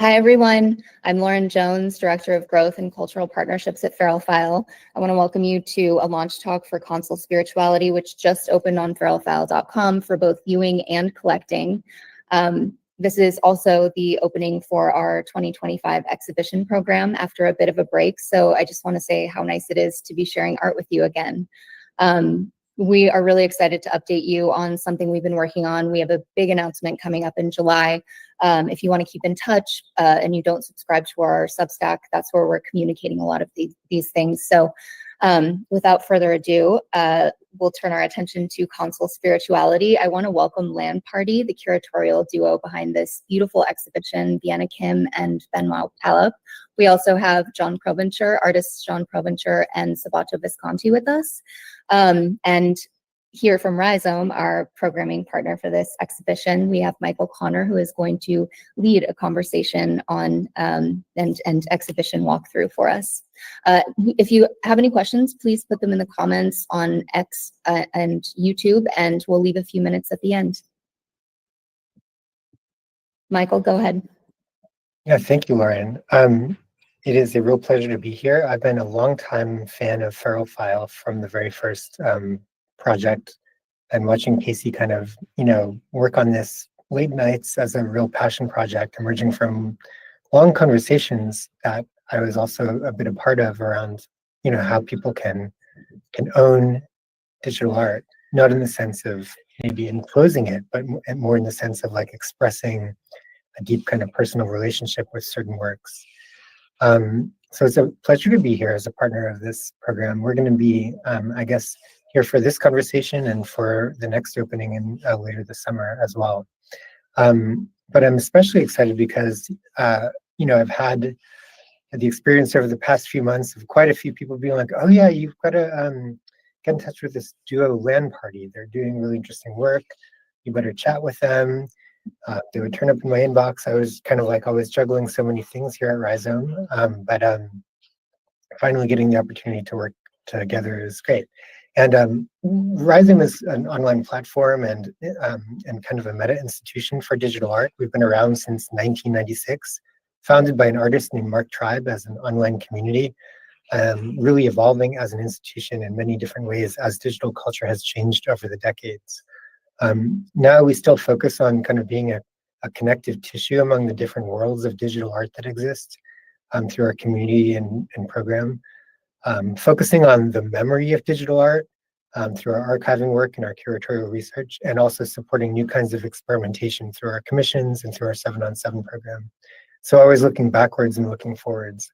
Hi, everyone. I'm Lauren Jones, Director of Growth and Cultural Partnerships at Feralfile. I want to welcome you to a launch talk for Console Spirituality, which just opened on feralfile.com for both viewing and collecting. This is also the opening for our 2025 exhibition program after a bit of a break. So I just want to say how nice it is to be sharing art with you again. We are really excited to update you on something we've been working on. We have a big announcement coming up in July. If you want to keep in touch and you don't subscribe to our Substack, that's where we're communicating a lot of these things. So without further ado, we'll turn our attention to Console Spirituality. I want to welcome LAN Party, the curatorial duo behind this beautiful exhibition, Vienna Kim and Benoit Palop. We also have Provencher, artists Provencher and Sabato Visconti with us. And here from Rhizome, our programming partner for this exhibition, we have Michael Connor, who is going to lead a conversation on and exhibition walkthrough for us. If you have any questions, please put them in the comments on X and YouTube, and we'll leave a few minutes at the end. Michael, go ahead. Yeah, thank you, Lauren. It is a real pleasure to be here. I've been a longtime fan of Feralfile from the very first project, and watching Casey kind of, work on this late nights as a real passion project, emerging from long conversations that I was also a bit a part of around, how people can own digital art, not in the sense of maybe enclosing it, but more in the sense of like expressing a deep kind of personal relationship with certain works. So it's a pleasure to be here as a partner of this program. We're going to be, I guess, here for this conversation and for the next opening in later this summer as well. But I'm especially excited because, I've had the experience over the past few months of quite a few people being like, oh yeah, you've got to get in touch with this duo LAN Party. They're doing really interesting work. You better chat with them. They would turn up in my inbox. I was kind of like always juggling so many things here at Rhizome, but finally getting the opportunity to work together is great. And Rhizome is an online platform and kind of a meta institution for digital art. We've been around since 1996, founded by an artist named Mark Tribe as an online community, really evolving as an institution in many different ways as digital culture has changed over the decades. Now we still focus on kind of being a connective tissue among the different worlds of digital art that exist through our community and program, focusing on the memory of digital art through our archiving work and our curatorial research, and also supporting new kinds of experimentation through our commissions and through our 7-on-7 program. So always looking backwards and looking forwards.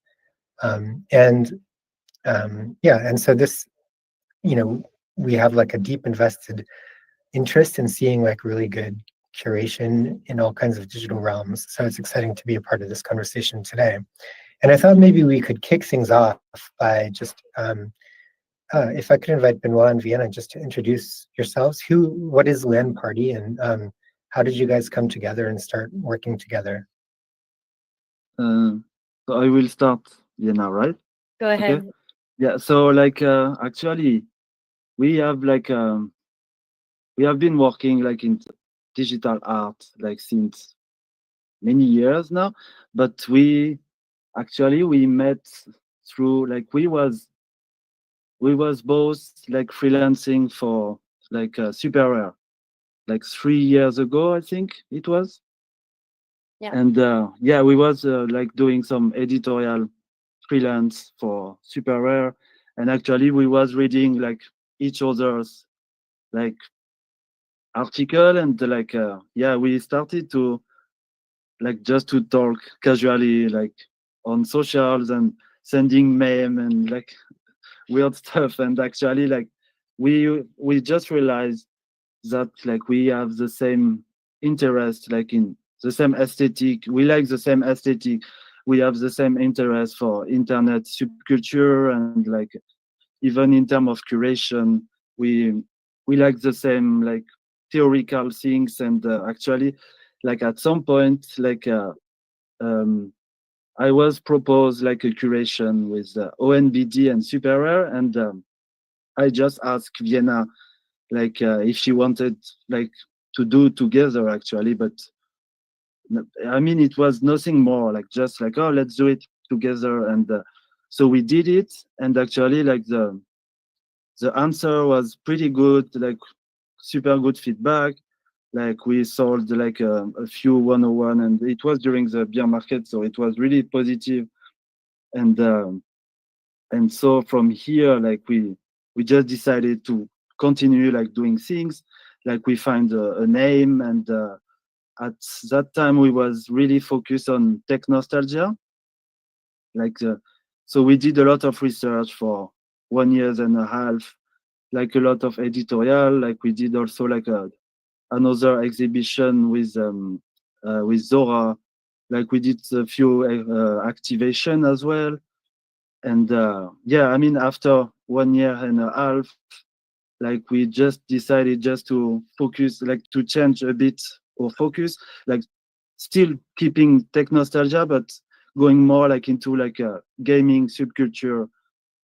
And so this, we have like a deep invested interest in seeing like really good curation in all kinds of digital realms. So it's exciting to be a part of this conversation today. And I thought maybe we could kick things off by just, if I could invite Benoit and Vienna just to introduce yourselves. What is LAN Party, and how did you guys come together and start working together? So I will start, Vienna, right? Go ahead. Okay. Yeah, so actually, we have we have been working in digital art since many years now, but we met through we was both freelancing for Super Rare 3 years ago, I think it was. Yeah. And we was doing some editorial freelance for Super Rare, and actually we was reading each other's article, and we started to just to talk casually on socials and sending meme and weird stuff, and actually we just realized that we have the same interest in the same aesthetic. We like the same aesthetic. We have the same interest for internet subculture, and even in terms of curation, we like the same theoretical things. And actually at some point I was proposed a curation with ONBD and Super Rare, and I just asked Vienna if she wanted to do together actually, but I mean, it was nothing more, like just like, oh, let's do it together. And so we did it, and actually, like the answer was pretty good, like super good feedback. Like we sold like a few 101, and it was during the beer market, so it was really positive. And so from here, like we just decided to continue like doing things. Like we find a name, and at that time we was really focused on technostalgia. Like so we did a lot of research for 1.5 years, like a lot of editorial. Like we did also like another exhibition with Zora. Like we did a few activation as well. And yeah, I mean, after 1.5 years, like we just decided just to focus, like to change a bit or focus, like still keeping tech nostalgia, but going more like into like a gaming subculture,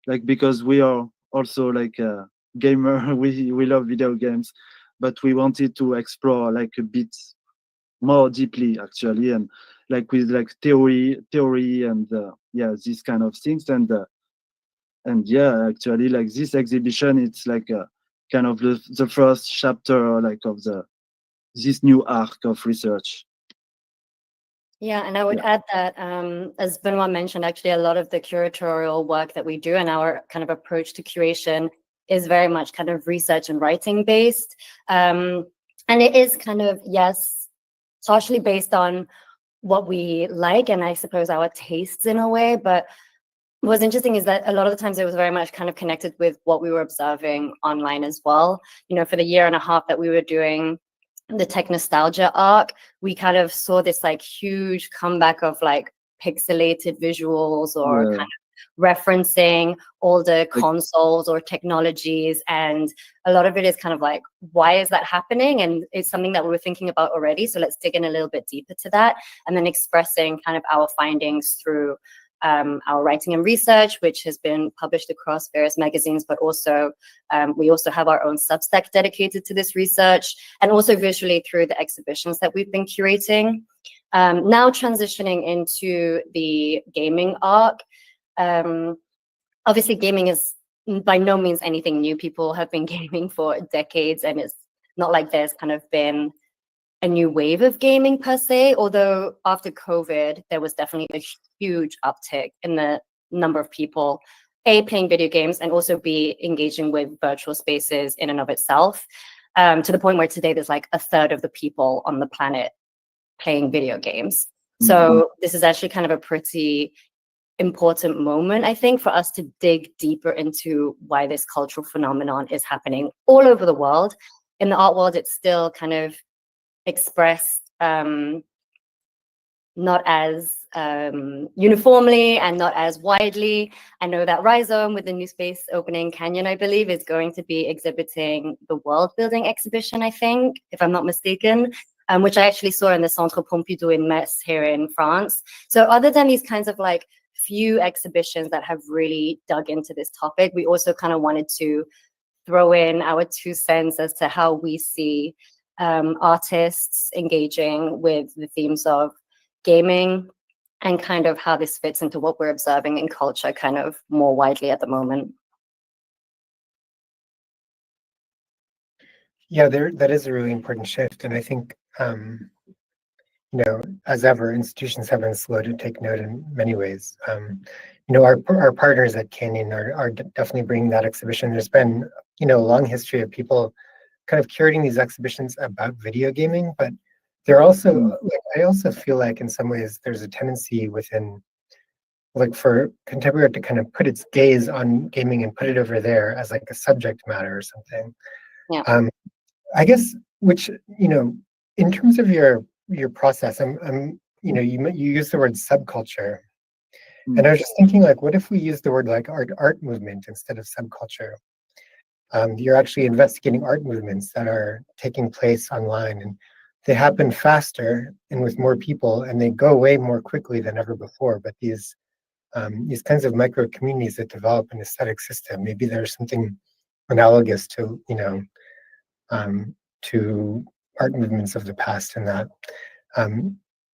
like because we are also like a gamer, we love video games, but we wanted to explore like a bit more deeply actually, and like with like theory and yeah, these kind of things. And yeah, actually, like this exhibition, it's like a kind of the first chapter, like of this new arc of research. Yeah, and I would add that, as Benoit mentioned, actually a lot of the curatorial work that we do and our kind of approach to curation is very much kind of research and writing based. And it is kind of, yes, partially based on what we like and I suppose our tastes in a way, but what's interesting is that a lot of the times it was very much kind of connected with what we were observing online as well. You know, for the 1.5 years that we were doing the technostalgia arc, we kind of saw this like huge comeback of like pixelated visuals or kind of referencing all the consoles or technologies, and a lot of it is kind of like, why is that happening? And it's something that we were thinking about already, so let's dig in a little bit deeper to that, and then expressing kind of our findings through our writing and research, which has been published across various magazines, but also we also have our own Substack dedicated to this research, and also visually through the exhibitions that we've been curating. Now transitioning into the gaming arc. Obviously, gaming is by no means anything new. People have been gaming for decades, and it's not like there's kind of been a new wave of gaming per se, although after COVID, there was definitely a huge uptick in the number of people, A, playing video games, and also B, engaging with virtual spaces in and of itself, to the point where today there's like 1/3 of the people on the planet playing video games. So this is actually kind of a pretty important moment, I think, for us to dig deeper into why this cultural phenomenon is happening all over the world. In the art world, it's still kind of expressed not as uniformly and not as widely. I know that Rhizome, with the new space opening Canyon, I believe, is going to be exhibiting the worldbuilding exhibition, I think, if I'm not mistaken, which I actually saw in the Centre Pompidou in Metz here in France. So other than these kinds of like few exhibitions that have really dug into this topic, we also kind of wanted to throw in our 2 cents as to how we see artists engaging with the themes of gaming and kind of how this fits into what we're observing in culture kind of more widely at the moment. Yeah, that is a really important shift. And I think, you know, as ever, institutions have been slow to take note in many ways. You know, our partners at Canyon are definitely bringing that exhibition. There's been, you know, a long history of people kind of curating these exhibitions about video gaming, but they're also, like, I also feel like in some ways there's a tendency within, like, for contemporary art to kind of put its gaze on gaming and put it over there as like a subject matter or something. Yeah. I guess, which, you know, in terms of your process, I'm you know, you use the word subculture, and I was just thinking, like, what if we use the word like art movement instead of subculture? You're actually investigating art movements that are taking place online, and they happen faster and with more people, and they go away more quickly than ever before. But these kinds of micro communities that develop an aesthetic system, maybe there's something analogous to, you know, to art movements of the past in that.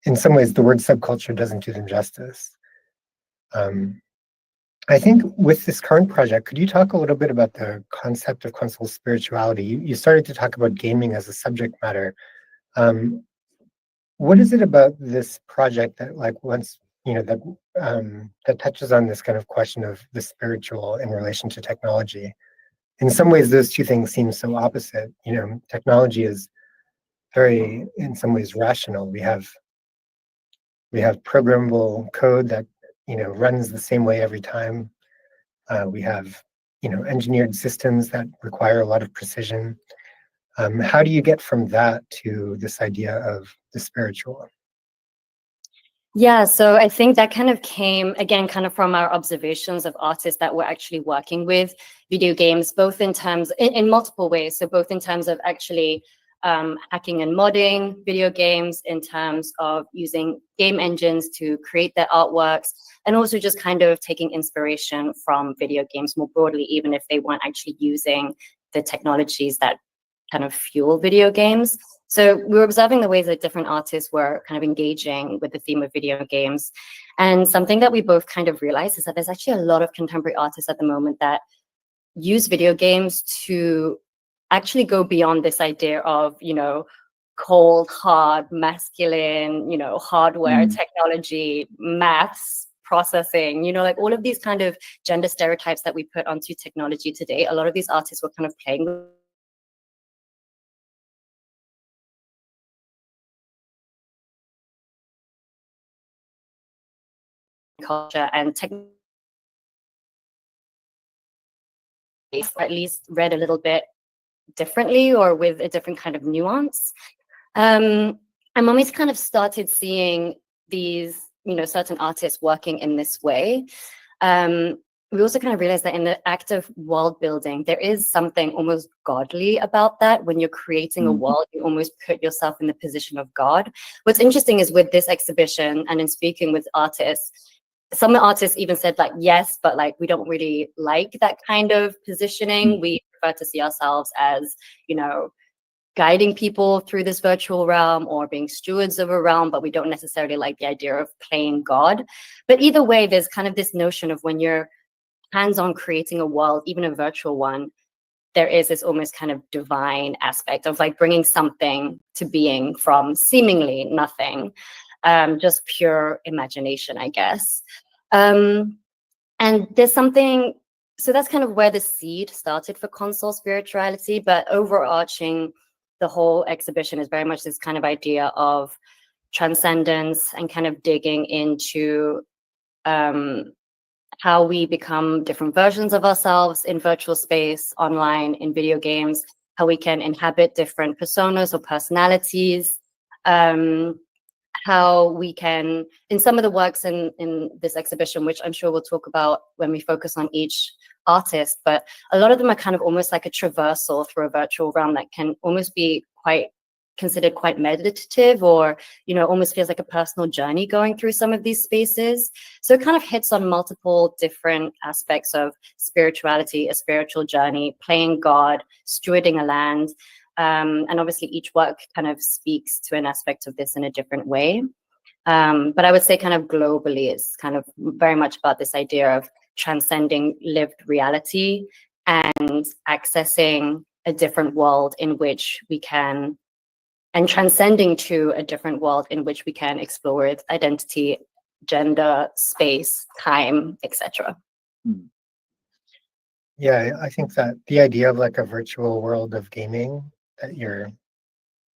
in some ways, the word subculture doesn't do them justice. I think with this current project, could you talk a little bit about the concept of console spirituality? You started to talk about gaming as a subject matter. What is it about this project that, like, once that touches on this kind of question of the spiritual in relation to technology? In some ways, those two things seem so opposite. Technology is very, in some ways, rational. We have programmable code that runs the same way every time. We have engineered systems that require a lot of precision. How do you get from that to this idea of the spiritual? Yeah, so I think that kind of came, again, kind of from our observations of artists that were actually working with video games, both in terms, in multiple ways. So both in terms of actually hacking and modding video games, in terms of using game engines to create their artworks, and also just kind of taking inspiration from video games more broadly, even if they weren't actually using the technologies that kind of fuel video games. So we were observing the ways that different artists were kind of engaging with the theme of video games. And something that we both kind of realized is that there's actually a lot of contemporary artists at the moment that use video games to actually go beyond this idea of, cold, hard, masculine, hardware, technology, maths, processing, like all of these kind of gender stereotypes that we put onto technology today. A lot of these artists were kind of playing with culture and technology, at least read a little bit differently or with a different kind of nuance. And when we kind of started seeing these, certain artists working in this way, we also kind of realized that in the act of world building, there is something almost godly about that. When you're creating a world, you almost put yourself in the position of God. What's interesting is with this exhibition and in speaking with artists, some artists even said like, yes, but like, we don't really like that kind of positioning. We prefer to see ourselves as, guiding people through this virtual realm or being stewards of a realm, but we don't necessarily like the idea of playing God. But either way, there's kind of this notion of when you're hands-on creating a world, even a virtual one, there is this almost kind of divine aspect of like bringing something to being from seemingly nothing, just pure imagination, I guess. And there's something, so that's kind of where the seed started for Console Spirituality, but overarching the whole exhibition is very much this kind of idea of transcendence and kind of digging into how we become different versions of ourselves in virtual space, online, in video games, how we can inhabit different personas or personalities, how we can, in some of the works in this exhibition, which I'm sure we'll talk about when we focus on each artist, but a lot of them are kind of almost like a traversal through a virtual realm that can almost be considered quite meditative, or almost feels like a personal journey going through some of these spaces. So it kind of hits on multiple different aspects of spirituality, a spiritual journey, playing God, stewarding a land, and obviously each work kind of speaks to an aspect of this in a different way. But I would say kind of globally, it's kind of very much about this idea of transcending lived reality and accessing a different world in which we can, and transcending to a different world in which we can explore with identity, gender, space, time, etc. Yeah, I think that the idea of like a virtual world of gaming that you're,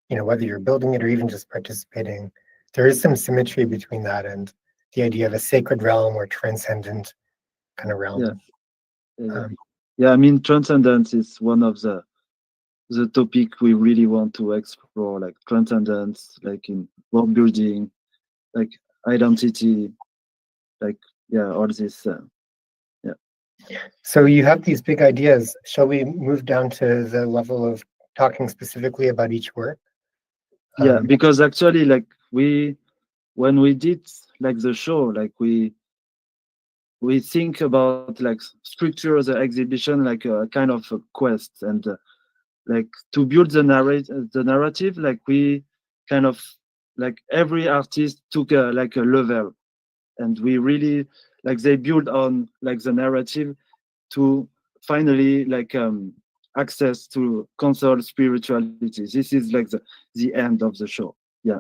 whether you're building it or even just participating, there is some symmetry between that and the idea of a sacred realm or transcendent kind of realm. Yeah, I mean, transcendence is one of the topic we really want to explore, like transcendence, like in world building, like identity, like all this. So you have these big ideas. Shall we move down to the level of talking specifically about each work? Yeah, because actually, like when we did like the show, like we think about like structure the exhibition like a kind of a quest, and like to build the narrative, like we kind of like every artist took a level, and we really like they build on like the narrative to finally access to console spirituality. This is like the end of the show. Yeah.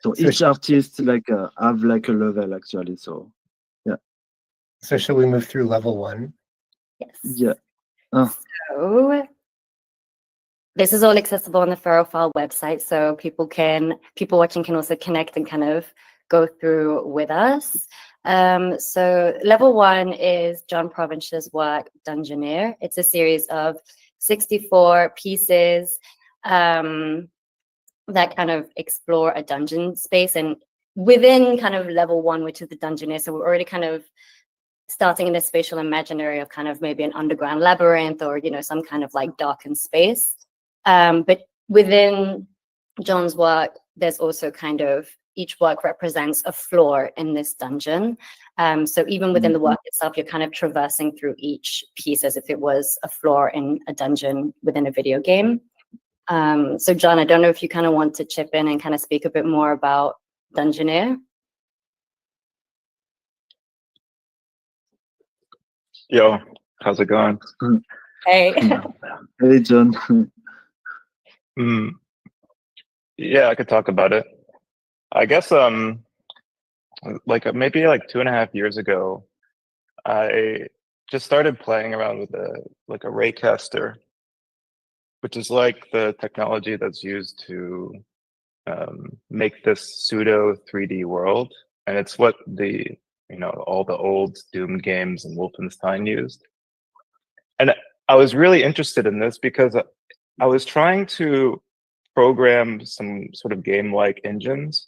So So each artist have like a level actually. So yeah. So shall we move through level 1? Yes. Yeah. So this is all accessible on the Ferrophile website, so people watching can also connect and kind of go through with us. So level 1 is John Provencher's work, Dungeoneer. It's a series of 64 pieces that kind of explore a dungeon space, and within kind of level 1, which is the Dungeoneer. So we're already kind of starting in this spatial imaginary of kind of maybe an underground labyrinth or, some kind of like darkened space. But within John's work, there's also kind of each work represents a floor in this dungeon. So even within the work itself, you're kind of traversing through each piece as if it was a floor in a dungeon within a video game. So John, I don't know if you kind of want to chip in and kind of speak a bit more about Dungeoneer. Yo, how's it going? Hey. Hey, John. Yeah, I could talk about it. I guess maybe 2.5 years ago, I just started playing around with a raycaster, which is like the technology that's used to make this pseudo 3D world, and it's what all the old Doom games and Wolfenstein used. And I was really interested in this because I was trying to program some sort of game-like engines,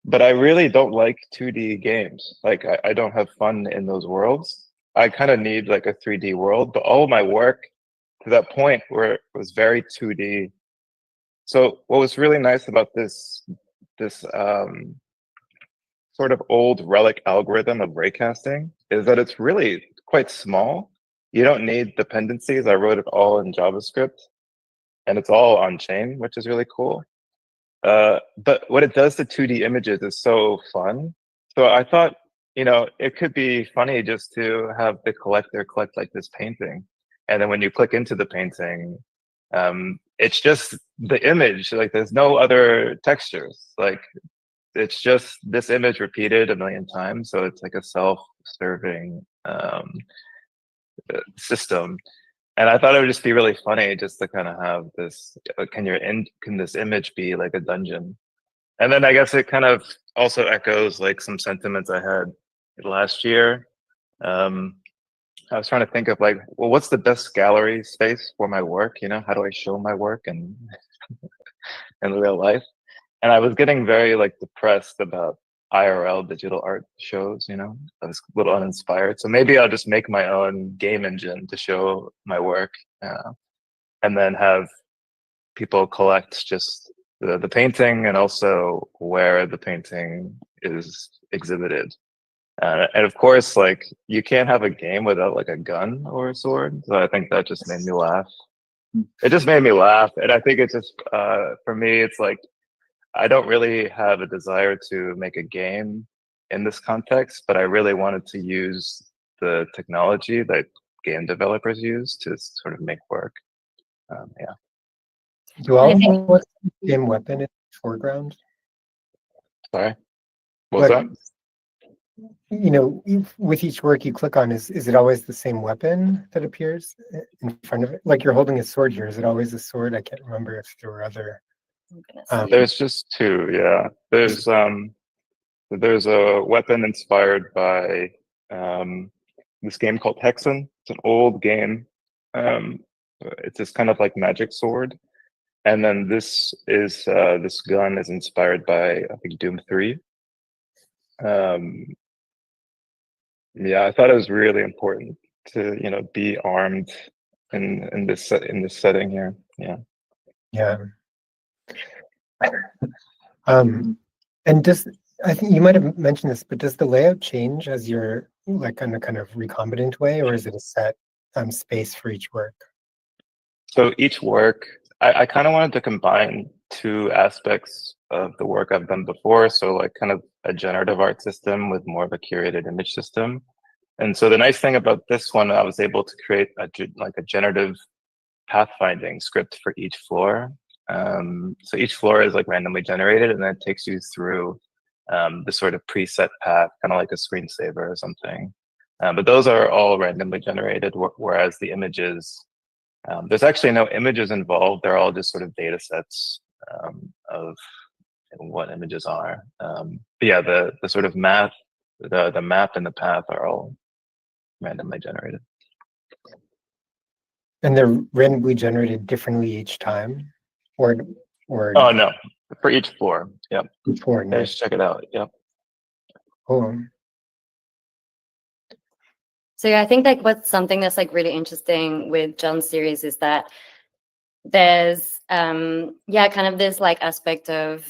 but I really don't like 2D games. Like I don't have fun in those worlds. I kind of need like a 3D world, but all of my work to that point where it was very 2D. So what was really nice about this sort of old relic algorithm of raycasting is that it's really quite small. You don't need dependencies. I wrote it all in JavaScript, and it's all on chain, which is really cool. But what it does to 2D images is so fun. So I thought, it could be funny just to have the collector collect like this painting. And then when you click into the painting, it's just the image, like there's no other textures. Like it's just this image repeated 1,000,000 times. So it's like a self-serving system. And I thought it would just be really funny just to kind of have this, can this image be like a dungeon? And then I guess it kind of also echoes like some sentiments I had last year. I was trying to think of what's the best gallery space for my work? How do I show my work in real life? And I was getting very depressed about IRL digital art shows, I was a little uninspired. So maybe I'll just make my own game engine to show my work, and then have people collect just the painting and also where the painting is exhibited. And of course, you can't have a game without a gun or a sword. So I think that just made me laugh. It just made me laugh. And I think it's just, for me, it's I don't really have a desire to make a game in this context, but I really wanted to use the technology that game developers use to sort of make work. Yeah. Do all know what's the game weapon in the foreground? Sorry, what was that? With each work you click on, is it always the same weapon that appears in front of it? Like you're holding a sword here. Is it always a sword? I can't remember if there were other. There's just two, yeah. There's a weapon inspired by this game called Hexen. It's an old game. It's this kind of magic sword. And then this gun is inspired by, I think, Doom 3. Yeah, I thought it was really important to be armed in this setting here. Yeah. Yeah. And I think you might have mentioned this, but does the layout change as you're in a kind of recombinant way, or is it a set space for each work? So each work, I kind of wanted to combine two aspects of the work I've done before. So like kind of a generative art system with more of a curated image system. And so the nice thing about this one, I was able to create a generative pathfinding script for each floor. So each floor is like randomly generated, and then it takes you through the sort of preset path, kind of like a screensaver or something. But those are all randomly generated, whereas the images, there's actually no images involved. They're all just sort of data sets of what images are. But yeah, the sort of math, the map and the path are all randomly generated. And they're randomly generated differently each time, or oh no, for each floor. Yep. Before, Yeah, just check it out. Yep. Cool. So yeah, I think like what's something that's like really interesting with John's series is that there's kind of this like aspect of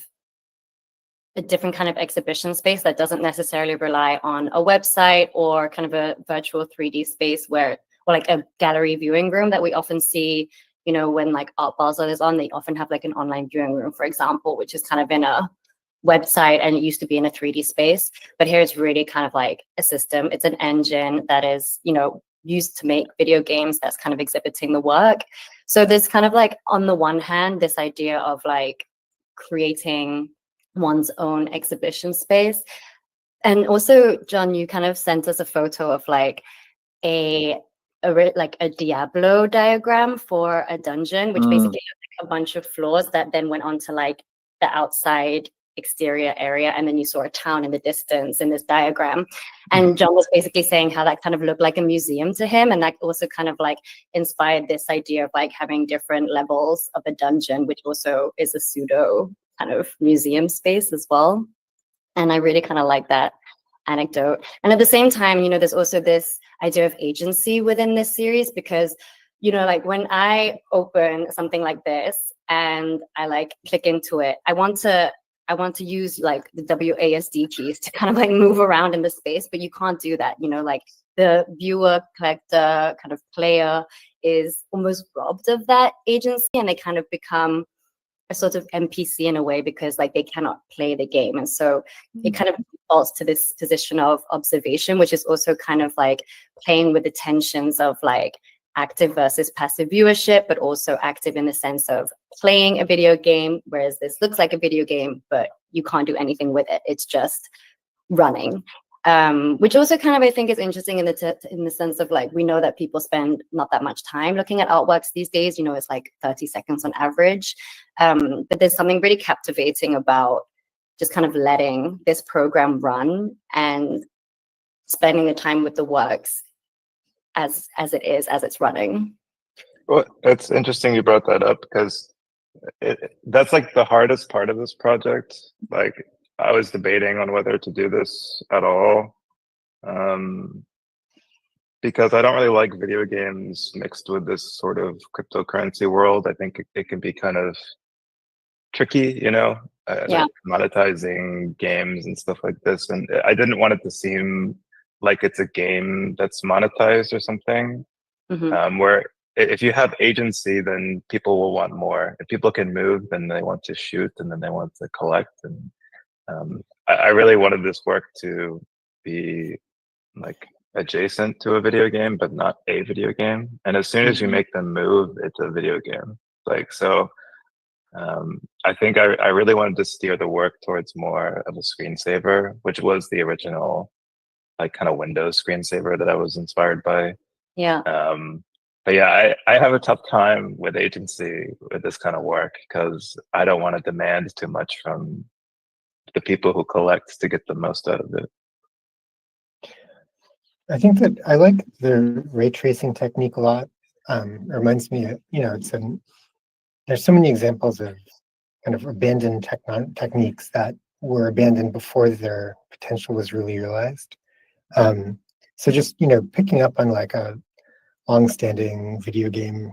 a different kind of exhibition space that doesn't necessarily rely on a website or kind of a virtual 3D space or like a gallery viewing room that we often see, you know, when like Art Basel is on, they often have like an online viewing room, for example, which is kind of in a website and it used to be in a 3D space. But here it's really kind of like a system. It's an engine that is, you know, used to make video games that's kind of exhibiting the work. So there's kind of like, on the one hand, this idea of like creating one's own exhibition space. And also, John, you kind of sent us a photo of like a Diablo diagram for a dungeon, which basically has like a bunch of floors that then went on to like the outside exterior area, and then you saw a town in the distance in this diagram. And John was basically saying how that kind of looked like a museum to him, and that also kind of like inspired this idea of like having different levels of a dungeon, which also is a pseudo kind of museum space as well. And I really kind of like that anecdote. And at the same time, you know, there's also this idea of agency within this series, because, you know, like when I open something like this and I like click into it, I want to use like the WASD keys to kind of like move around in the space, but you can't do that. You know, like the viewer, collector, kind of player is almost robbed of that agency, and they kind of become a sort of NPC in a way, because like they cannot play the game. And so it kind of defaults to this position of observation, which is also kind of like playing with the tensions of like active versus passive viewership, but also active in the sense of playing a video game, whereas this looks like a video game, but you can't do anything with it. It's just running. Which also kind of, I think, is interesting in the sense of like, we know that people spend not that much time looking at artworks these days. You know, it's like 30 seconds on average. But there's something really captivating about just kind of letting this program run and spending the time with the works as it's running. Well, it's interesting you brought that up, because that's like the hardest part of this project. Like, I was debating on whether to do this at all, because I don't really like video games mixed with this sort of cryptocurrency world. I think it can be kind of tricky, you know, like monetizing games and stuff like this. And I didn't want it to seem like it's a game that's monetized or something, where if you have agency, then people will want more. If people can move, then they want to shoot, and then they want to collect. And I really wanted this work to be like adjacent to a video game, but not a video game. And as soon as you make them move, it's a video game. Like, so I think I really wanted to steer the work towards more of a screensaver, which was the original like kind of Windows screensaver that I was inspired by. Yeah. But yeah, I have a tough time with agency with this kind of work, because I don't want to demand too much from the people who collect to get the most out of it. I think that I like the ray tracing technique a lot. It reminds me of, you know, there's so many examples of kind of abandoned techniques that were abandoned before their potential was really realized. So just, you know, picking up on like a long-standing video game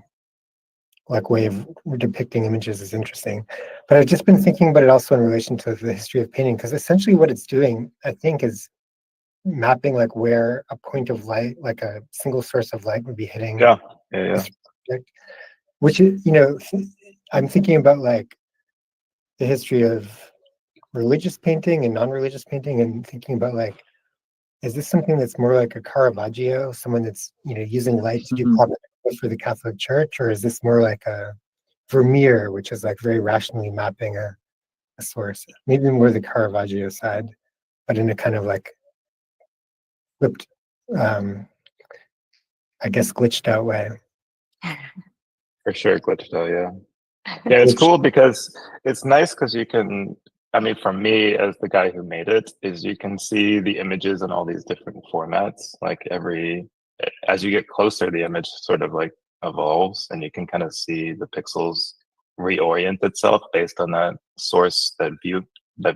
like way of depicting images is interesting. But I've just been thinking about it also in relation to the history of painting, because essentially what it's doing, I think, is mapping like where a point of light, like a single source of light, would be hitting this object, which is, you know, I'm thinking about like the history of religious painting and non-religious painting, and thinking about like, is this something that's more like a Caravaggio, someone that's, using light to do propaganda for the Catholic Church, or is this more like a Vermeer, which is like very rationally mapping a source? Maybe more the Caravaggio side, but in a kind of like flipped, I guess, glitched out way. For sure, glitched out, yeah. Yeah, it's cool because it's nice because you can, I mean, for me as the guy who made it, is you can see the images in all these different formats. Like as you get closer, the image sort of like evolves, and you can kind of see the pixels reorient itself based on that source, that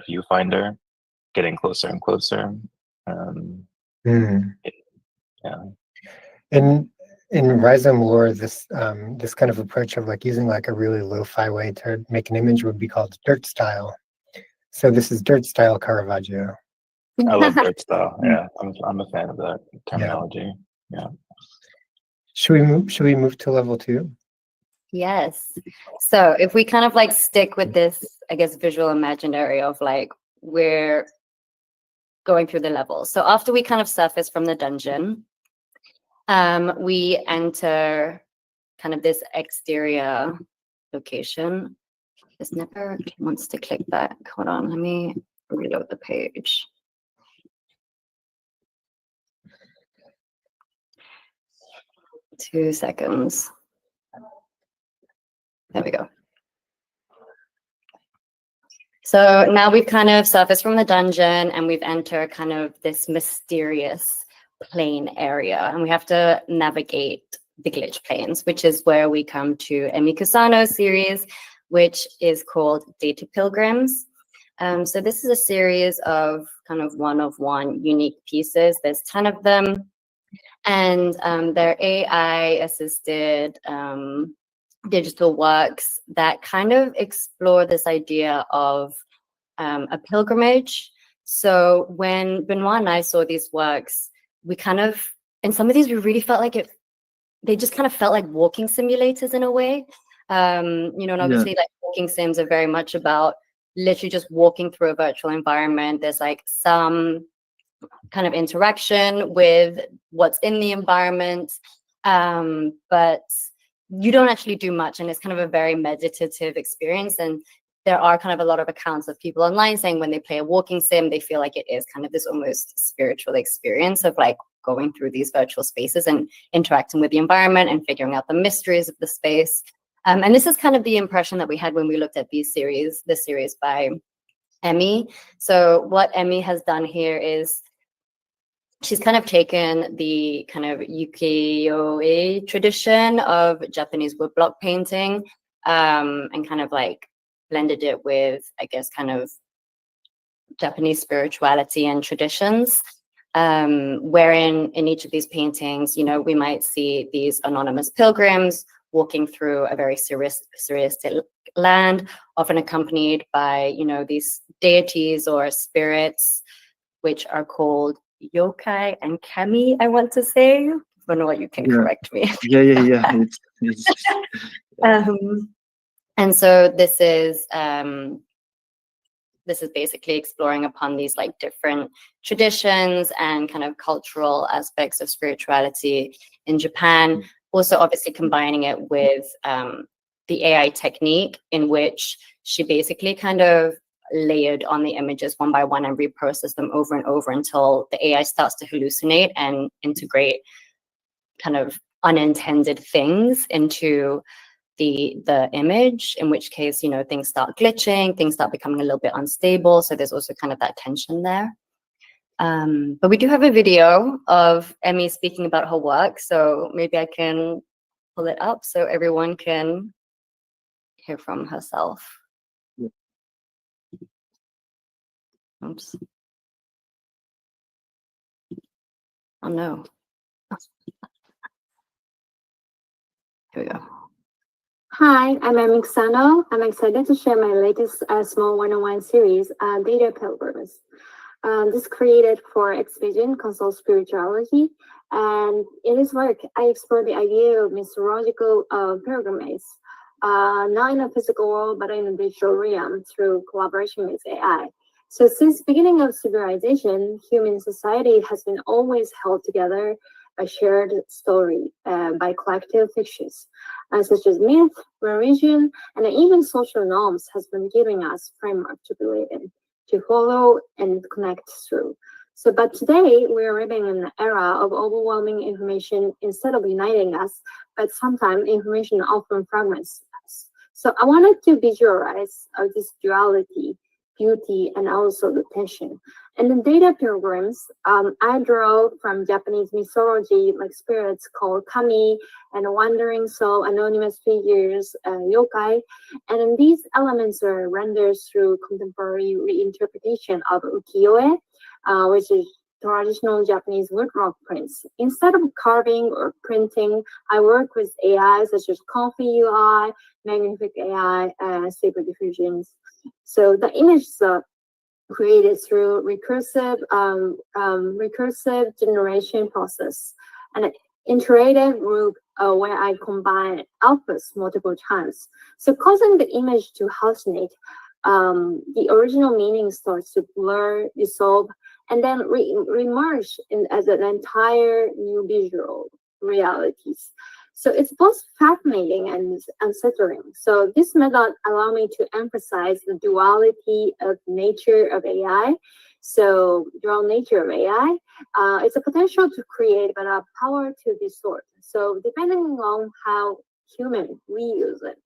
viewfinder, getting closer and closer. Yeah. And in Rhizome lore, this kind of approach of like using like a really lo-fi way to make an image would be called dirt style. So this is dirt style Caravaggio. I love dirt style. Yeah, I'm a fan of that terminology. Yeah. Should we move to level 2? Yes. So if we kind of like stick with this, I guess, visual imaginary of like we're going through the levels. So after we kind of surface from the dungeon, we enter kind of this exterior location. This never wants to click back. Hold on, let me reload the page. Two seconds. There we go. So now we've kind of surfaced from the dungeon and we've entered kind of this mysterious plane area, and we have to navigate the glitch planes, which is where we come to Emi Kusano's series, which is called Data Pilgrims. So this is a series of kind of one-of-one unique pieces. There's 10 of them, and they're AI-assisted digital works that kind of explore this idea of a pilgrimage. So when Benoit and I saw these works, we kind of, in some of these, we really felt like they just kind of felt like walking simulators in a way. And obviously like walking sims are very much about literally just walking through a virtual environment. There's like some kind of interaction with what's in the environment, but you don't actually do much, and it's kind of a very meditative experience. And there are kind of a lot of accounts of people online saying when they play a walking sim, they feel like it is kind of this almost spiritual experience of like going through these virtual spaces and interacting with the environment and figuring out the mysteries of the space. And this is kind of the impression that we had when we looked at this series by Emi. So what Emi has done here is she's kind of taken the kind of ukiyo-e tradition of Japanese woodblock painting and kind of like blended it with, I guess, kind of Japanese spirituality and traditions, wherein in each of these paintings, we might see these anonymous pilgrims walking through a very surrealistic land, often accompanied by, these deities or spirits, which are called yokai and kami, I want to say. I don't know what you can correct me. Yeah. And so this is basically exploring upon these like different traditions and kind of cultural aspects of spirituality in Japan. Also, obviously combining it with the AI technique, in which she basically kind of layered on the images one by one and reprocessed them over and over until the AI starts to hallucinate and integrate kind of unintended things into the image, in which case, things start glitching, things start becoming a little bit unstable. So there's also kind of that tension there. But we do have a video of Emi speaking about her work. So maybe I can pull it up so everyone can hear from herself. Oops. Oh no. Here we go. Hi, I'm Emi Kusano. I'm excited to share my latest small one-on-one series, Data Pilgrims. This created for exhibition Console Spirituality, and in this work, I explore the idea of mythological pilgrimage, not in a physical world, but in a digital realm through collaboration with AI. So since beginning of civilization, human society has been always held together by shared story, by collective fictions, such as myth, religion, and even social norms has been giving us framework to believe in, to follow and connect through. So, but today we're living in an era of overwhelming information instead of uniting us, but sometimes information often fragments us. So I wanted to visualize this duality, beauty, and also the tension. And the data pilgrims, I draw from Japanese mythology, like spirits called kami, and wandering soul, anonymous figures, yokai. And then these elements are rendered through contemporary reinterpretation of ukiyo-e, which is traditional Japanese woodblock prints. Instead of carving or printing, I work with AI such as Comfy UI, Magnific AI, and Stable Diffusions. So the images are created through recursive generation process, an iterative loop where I combine outputs multiple times. So causing the image to hallucinate, the original meaning starts to blur, dissolve, and then remerge as an entire new visual realities. So it's both fascinating and unsettling. So this method allows me to emphasize the duality of nature of AI. So dual nature of AI, it's a potential to create, but a power to distort. So depending on how human we use it,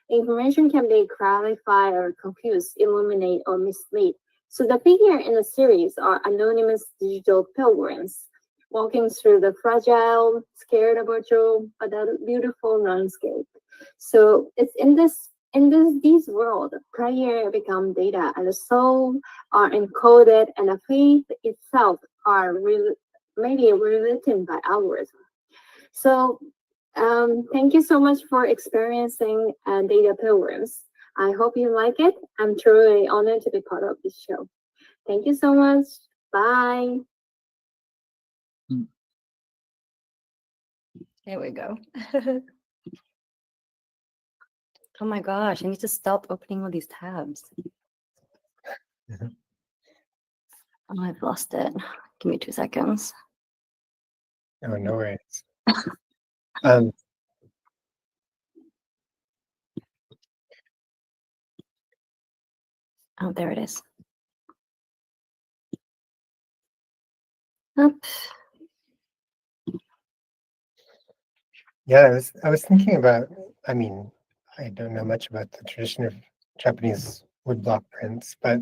information can be clarified or confused, illuminate, or mislead. So the figure in the series are anonymous digital pilgrims, walking through the fragile, scared virtual, but a beautiful landscape. So it's in these world, prayer become data, and the soul are encoded, and the faith itself are maybe rewritten by algorithm. So thank you so much for experiencing Data Pilgrims. I hope you like it. I'm truly honored to be part of this show. Thank you so much. Bye. Here we go. Oh my gosh, I need to stop opening all these tabs. Oh, I've lost it. Give me 2 seconds. Oh, no worries. Oh, there it is. Up. Yeah, I was thinking about, I mean, I don't know much about the tradition of Japanese woodblock prints, but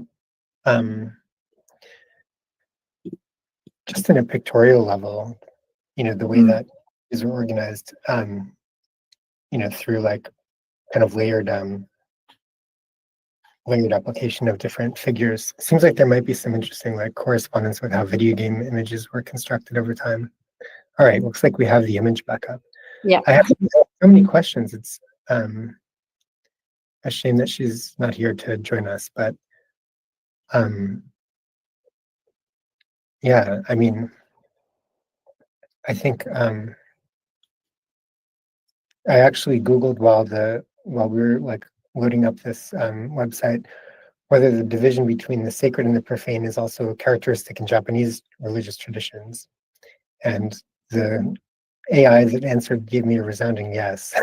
just in a pictorial level, the way that these are organized, through like kind of layered application of different figures. Seems like there might be some interesting like correspondence with how video game images were constructed over time. All right, looks like we have the image back up. Yeah. I have so many questions. It's a shame that she's not here to join us, but yeah, I mean, I think I actually Googled while we were like loading up this website whether the division between the sacred and the profane is also a characteristic in Japanese religious traditions, and the AI that answered gave me a resounding yes.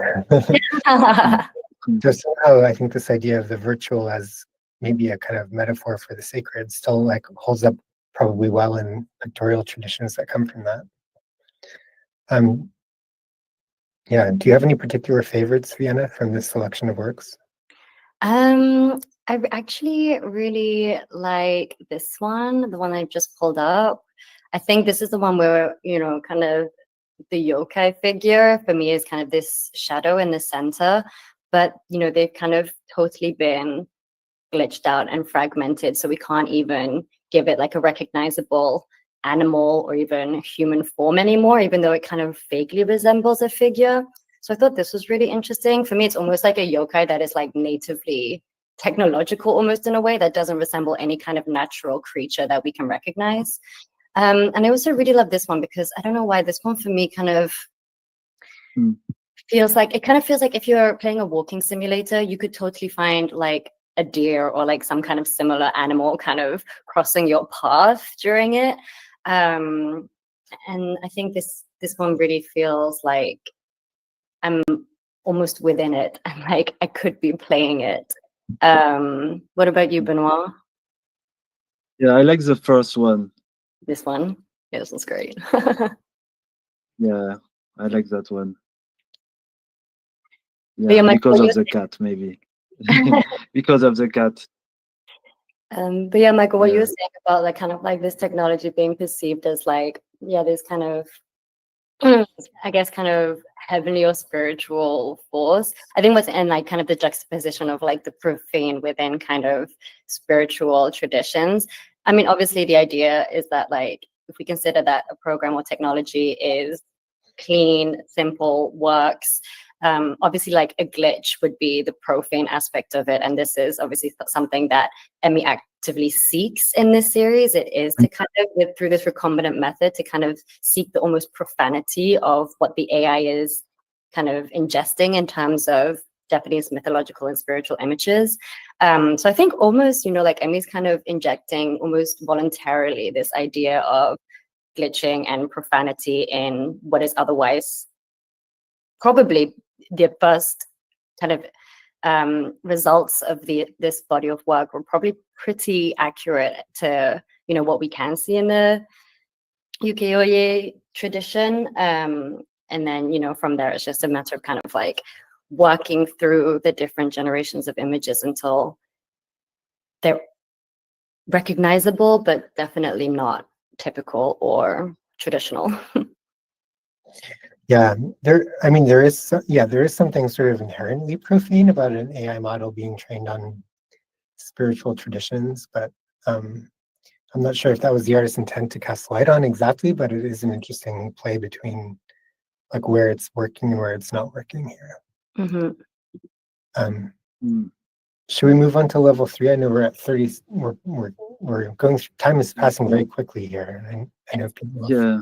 So somehow I think this idea of the virtual as maybe a kind of metaphor for the sacred still like holds up probably well in pictorial traditions that come from that. Yeah, do you have any particular favorites, Vienna, from this selection of works? I actually really like this one, the one I just pulled up. I think this is the one where, kind of the yokai figure for me is kind of this shadow in the center, but, they've kind of totally been glitched out and fragmented. So we can't even give it like a recognizable animal or even human form anymore, even though it kind of vaguely resembles a figure. So I thought this was really interesting. For me, it's almost like a yokai that is like natively technological, almost in a way that doesn't resemble any kind of natural creature that we can recognize. And I also really love this one because I don't know why this one for me kind of it kind of feels like if you're playing a walking simulator, you could totally find like a deer or like some kind of similar animal kind of crossing your path during it. And I think this one really feels like I'm almost within it, and like I could be playing it. What about you, Benoit? Yeah, I like the first one. This one? Yeah, this one's great. Yeah, I like that one. Yeah, Yeah, Michael, because what of the cat, maybe. Because of the cat. But yeah, Michael, what you Yeah. were saying about like kind of like this technology being perceived as like, yeah, this kind of, I guess, kind of heavenly or spiritual force. I think what's in like kind of the juxtaposition of like the profane within kind of spiritual traditions. I mean, obviously the idea is that like, if we consider that a program or technology is clean, simple, works, obviously like a glitch would be the profane aspect of it. And this is obviously something that Emi actively seeks in this series. It is to kind of, through this recombinant method, to kind of seek the almost profanity of what the AI is kind of ingesting in terms of Japanese mythological and spiritual images. So I think almost, like Emi's kind of injecting almost voluntarily this idea of glitching and profanity in what is otherwise probably the first kind of results of this body of work were probably pretty accurate to what we can see in the ukiyo-e tradition, and then from there it's just a matter of kind of like working through the different generations of images until they're recognizable, but definitely not typical or traditional. Yeah, there is something sort of inherently profane about an AI model being trained on spiritual traditions, but I'm not sure if that was the artist's intent to cast light on exactly, but it is an interesting play between like where it's working and where it's not working here. Should we move on to level 3? I know we're at 30. We're going through, time is passing very quickly here. I know people. Yeah.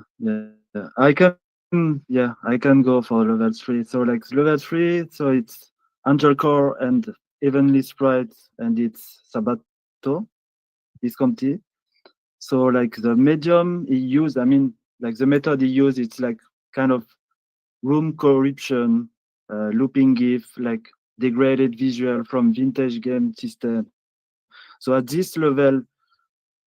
I can go for level 3. So like level 3, so it's Angel Core and Evenly Sprite, and it's Sabato Visconti. So like the medium he used, like the method he used, it's like kind of room corruption, looping GIF, like degraded visual from vintage game system. So at this level,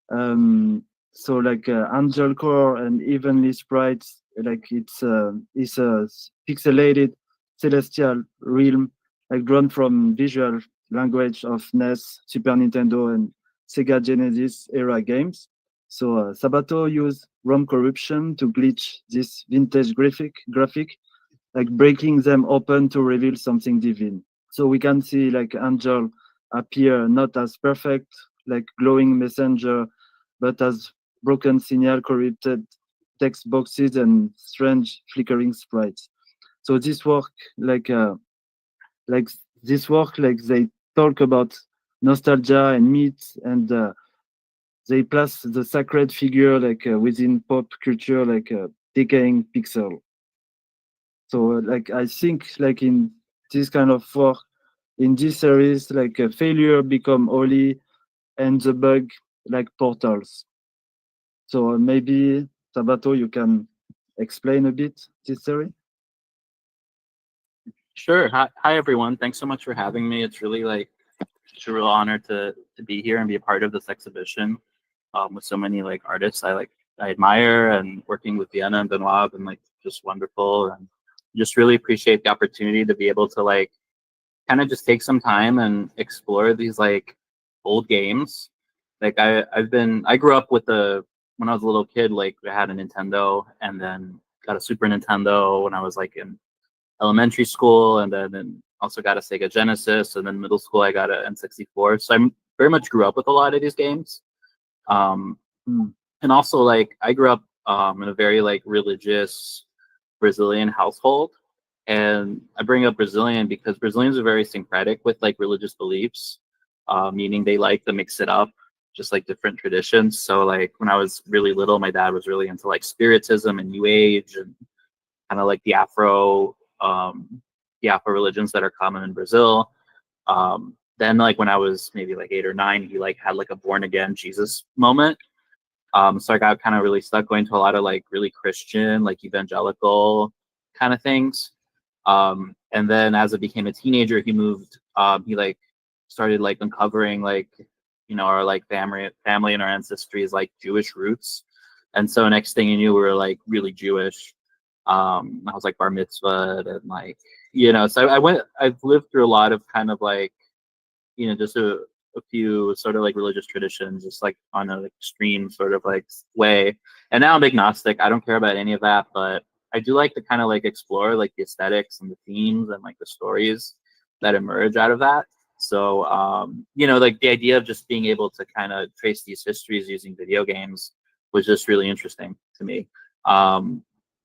so like Angel Core and Evenly Sprites, like it's a pixelated celestial realm, like drawn from visual language of NES, Super Nintendo, and Sega Genesis era games. So Sabato used ROM corruption to glitch this vintage graphic, like breaking them open to reveal something divine. So we can see like Angel appear not as perfect, like glowing messenger, but as broken signal corrupted text boxes and strange flickering sprites. So this work, like they talk about nostalgia and myth, and they place the sacred figure like within pop culture, like a decaying pixel. So like I think like in this kind of work, in this series, like a failure become holy, and the bug like portals. So maybe Sabato, you can explain a bit this theory. Sure. Hi everyone. Thanks so much for having me. It's really it's a real honor to be here and be a part of this exhibition with so many like artists I admire, and working with Vienna and Benoit have been like just wonderful, and just really appreciate the opportunity to be able to like kind of just take some time and explore these like old games. Like I grew up with when I was a little kid, like I had a Nintendo, and then got a Super Nintendo when I was like in elementary school, and then also got a Sega Genesis, and then middle school I got a N64. So I very much grew up with a lot of these games. And also like I grew up in a very like religious Brazilian household. And I bring up Brazilian because Brazilians are very syncretic with like religious beliefs, meaning they like to mix it up, just like different traditions. So like when I was really little, my dad was really into like spiritism and New Age and kind of like the Afro yeah, for religions that are common in Brazil. Then like when I was maybe like 8 or 9, he like had like a born again Jesus moment. So I got kind of really stuck going to a lot of like really Christian, like evangelical kind of things. And then as I became a teenager, he moved, he like started like uncovering like, you know, our like family and our ancestry's like Jewish roots. And so next thing you knew, we were like really Jewish. I was like bar mitzvah and like, you know, so I've lived through a lot of kind of like, you know, just a few sort of like religious traditions, just like on an extreme sort of like way. And now I'm agnostic. I don't care about any of that, but I do like to kind of like explore like the aesthetics and the themes and like the stories that emerge out of that. So, you know, like the idea of just being able to kind of trace these histories using video games was just really interesting to me.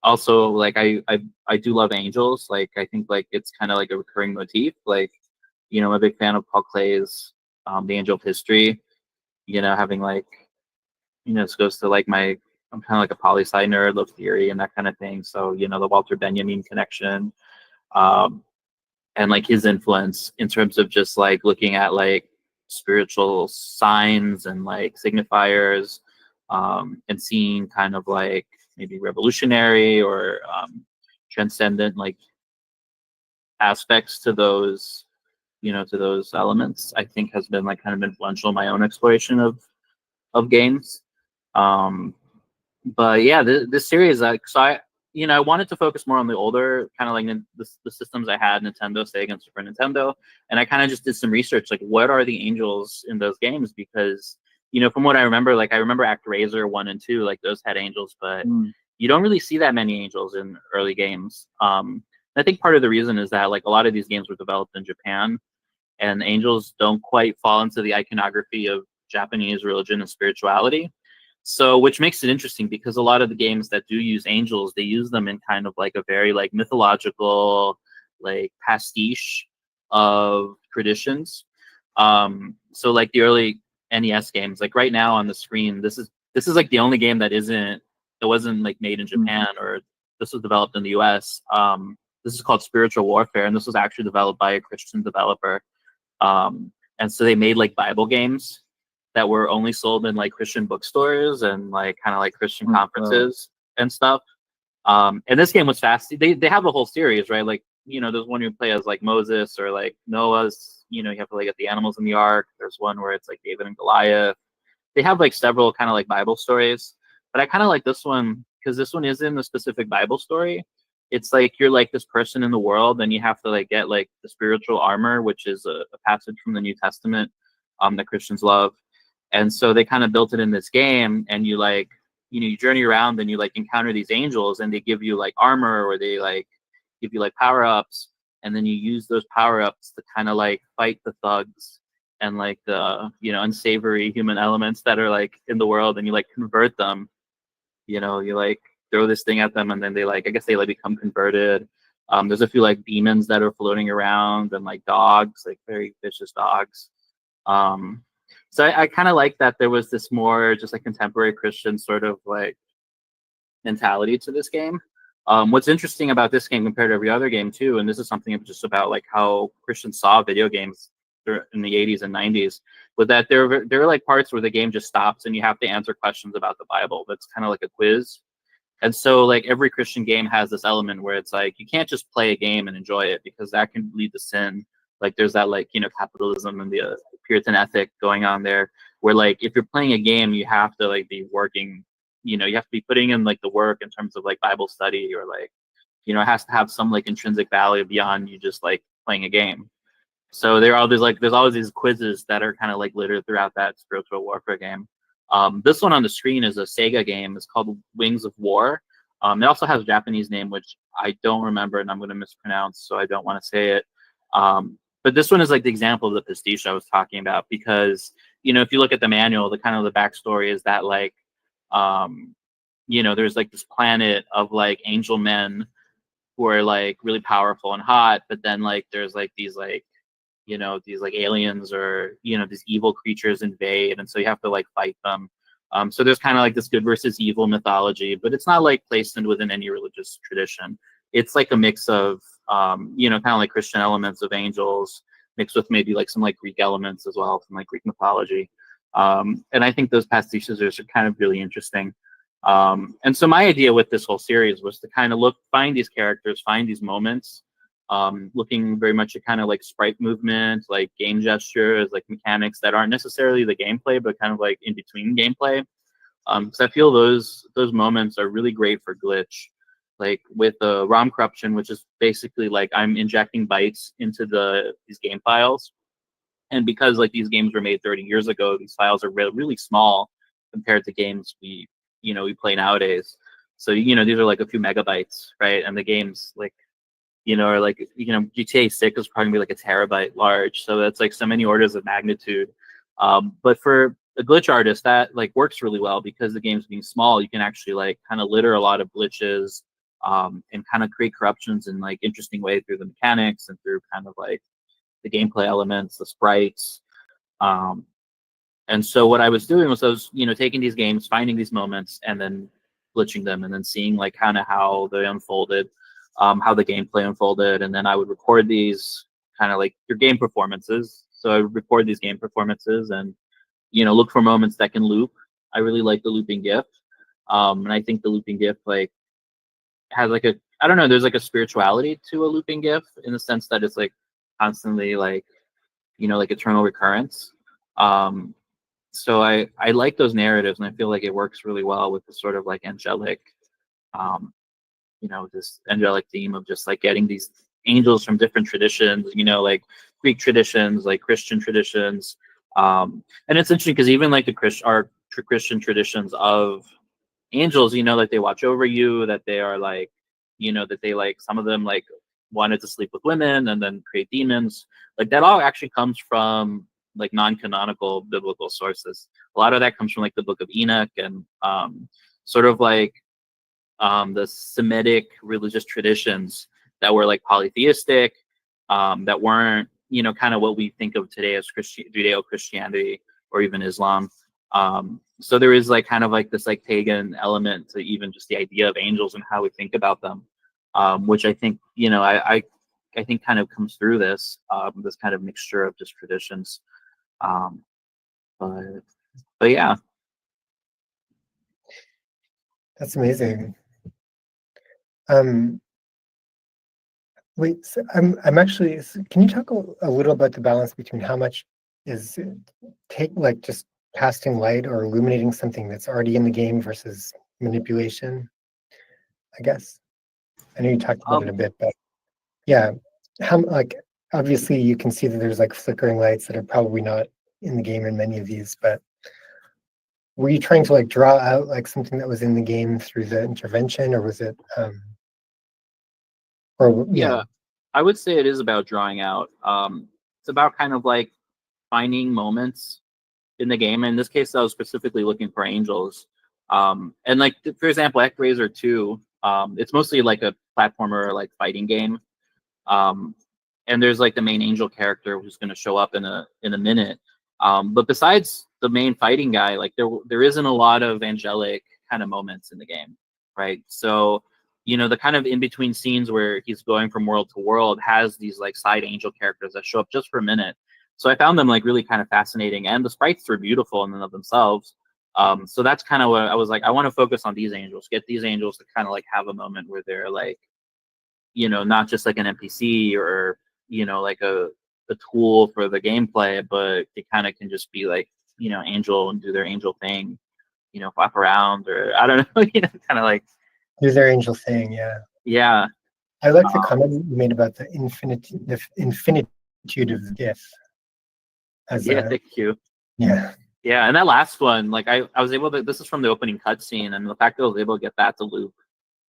Also, like I do love angels. Like I think like it's kind of like a recurring motif. Like, you know, I'm a big fan of Paul Clay's The Angel of History. You know, having like, you know, this goes to like I'm kind of like a poli-sci nerd, love theory and that kind of thing. So, you know, the Walter Benjamin connection, and like his influence in terms of just like looking at like spiritual signs and like signifiers, and seeing kind of like maybe revolutionary or transcendent like aspects to those, you know, to those elements, I think has been like kind of influential in my own exploration of games. But yeah, this series, so I wanted to focus more on the older kind of like the systems I had, Nintendo, Sega, and Super Nintendo, and I kind of just did some research, like what are the angels in those games? Because, you know, from what I remember, like I remember ActRaiser 1 and 2, like those had angels, but you don't really see that many angels in early games. I think part of the reason is that like a lot of these games were developed in Japan, and angels don't quite fall into the iconography of Japanese religion and spirituality. So, which makes it interesting because a lot of the games that do use angels, they use them in kind of like a very like mythological, like pastiche of traditions. So like the early NES games, like right now on the screen, this is like the only game that wasn't like made in Japan, or this was developed in the US. This is called Spiritual Warfare, and this was actually developed by a Christian developer. And so they made like Bible games that were only sold in like Christian bookstores and like kind of like Christian conferences and stuff. And this game was fast. They have a whole series, right? Like, you know, there's one you play as like Moses or like Noah's, you know, you have to like get the animals in the ark. There's one where it's like David and Goliath. They have like several kind of like Bible stories, but I kind of like this one because this one isn't a specific Bible story. It's like you're like this person in the world, and you have to like get like the spiritual armor, which is a passage from the New Testament that Christians love. And so they kind of built it in this game, and you like, you know, you journey around and you like encounter these angels, and they give you like armor, or they like give you like power ups, and then you use those power ups to kind of like fight the thugs and like the, you know, unsavory human elements that are like in the world, and you like convert them. You know, you like throw this thing at them, and then they like, I guess they like become converted. There's a few like demons that are floating around, and like dogs, like very vicious dogs. So I kind of like that there was this more just like contemporary Christian sort of like mentality to this game. What's interesting about this game compared to every other game too, and this is something just about like how Christians saw video games in the 80s and 90s, was that there were like parts where the game just stops and you have to answer questions about the Bible. That's kind of like a quiz. And so like every Christian game has this element where it's like you can't just play a game and enjoy it, because that can lead to sin. Like there's that like, you know, capitalism and the Puritan ethic going on there, where like if you're playing a game, you have to like be working, you know, you have to be putting in like the work in terms of like Bible study, or like, you know, it has to have some like intrinsic value beyond you just like playing a game. So there's always these quizzes that are kind of like littered throughout that spiritual warfare game. This one on the screen is a Sega game. It's called Wings of War. It also has a Japanese name, which I don't remember and I'm going to mispronounce, so I don't want to say it. But this one is like the example of the pastiche I was talking about, because, you know, if you look at the manual, the kind of the backstory is that like, you know, there's like this planet of like angel men who are like really powerful and hot, but then like there's like these like, you know, these like aliens or, you know, these evil creatures invade, and so you have to like fight them. So there's kind of like this good versus evil mythology, but it's not like placed in within any religious tradition. it's like a mix of kind of like Christian elements of angels mixed with maybe like some like Greek elements as well from like Greek mythology. And I think those pastiches are kind of really interesting. And so my idea with this whole series was to kind of find these characters, find these moments, looking very much at kind of like sprite movement, like game gestures, like mechanics that aren't necessarily the gameplay, but kind of like in between gameplay. Because I feel those moments are really great for glitch. Like with the ROM corruption, which is basically like I'm injecting bytes into these game files. And because like these games were made 30 years ago, these files are really small compared to games we play nowadays. So, these are like a few megabytes, right? And the games like, are like, GTA 6 is probably like a terabyte large. So that's like so many orders of magnitude. But for a glitch artist, that like works really well because the game's being small. You can actually like kind of litter a lot of glitches and kind of create corruptions in like interesting way through the mechanics and through kind of like the gameplay elements, the sprites. And so what I was doing was I was, taking these games, finding these moments, and then glitching them, and then seeing like kind of how they unfolded, how the gameplay unfolded, and then I would record these kind of like your game performances. So I would record these game performances and look for moments that can loop. I really like the looping GIF, and I think the looping GIF like has like I don't know, there's like a spirituality to a looping GIF in the sense that it's like constantly like like eternal recurrence. So I like those narratives, and I feel like it works really well with the sort of like angelic, this angelic theme of just like getting these angels from different traditions, like Greek traditions, like Christian traditions. And it's interesting because even like our Christian traditions of angels, like they watch over you, that they are like, that they like, some of them like wanted to sleep with women and then create demons. Like that all actually comes from like non-canonical biblical sources. A lot of that comes from like the Book of Enoch and sort of like the Semitic religious traditions that were like polytheistic, that weren't kind of what we think of today as Judeo-Christianity or even Islam. So there is like kind of like this like pagan element to even just the idea of angels and how we think about them, which I think I think kind of comes through this kind of mixture of just traditions. But yeah, That's amazing. Wait, so I'm actually, can you talk a little about the balance between how much is like just casting light or illuminating something that's already in the game versus manipulation, I guess? I know you talked about it a bit, but yeah, how like obviously you can see that there's like flickering lights that are probably not in the game in many of these, but were you trying to like draw out like something that was in the game through the intervention, or was it yeah, I would say it is about drawing out. It's about kind of like finding moments in the game. In this case, I was specifically looking for angels. And like, for example, ActRaiser 2, it's mostly like a platformer or like fighting game. And there's like the main angel character who's going to show up in a minute. But besides the main fighting guy, like there isn't a lot of angelic kind of moments in the game, right? So, the kind of in between scenes where he's going from world to world has these like side angel characters that show up just for a minute. So I found them like really kind of fascinating, and the sprites were beautiful in and of themselves. So that's kind of what I was like, I want to focus on these angels, get these angels to kind of like have a moment where they're like, not just like an NPC or, like a tool for the gameplay, but they kind of can just be like, angel and do their angel thing, flap around, or I don't know, kind of like do their angel thing. Yeah. I like the comment you made about the infinitude of GIF. Thank you. Yeah. Yeah, and that last one, like I was able to, this is from the opening cutscene, and the fact that I was able to get that to loop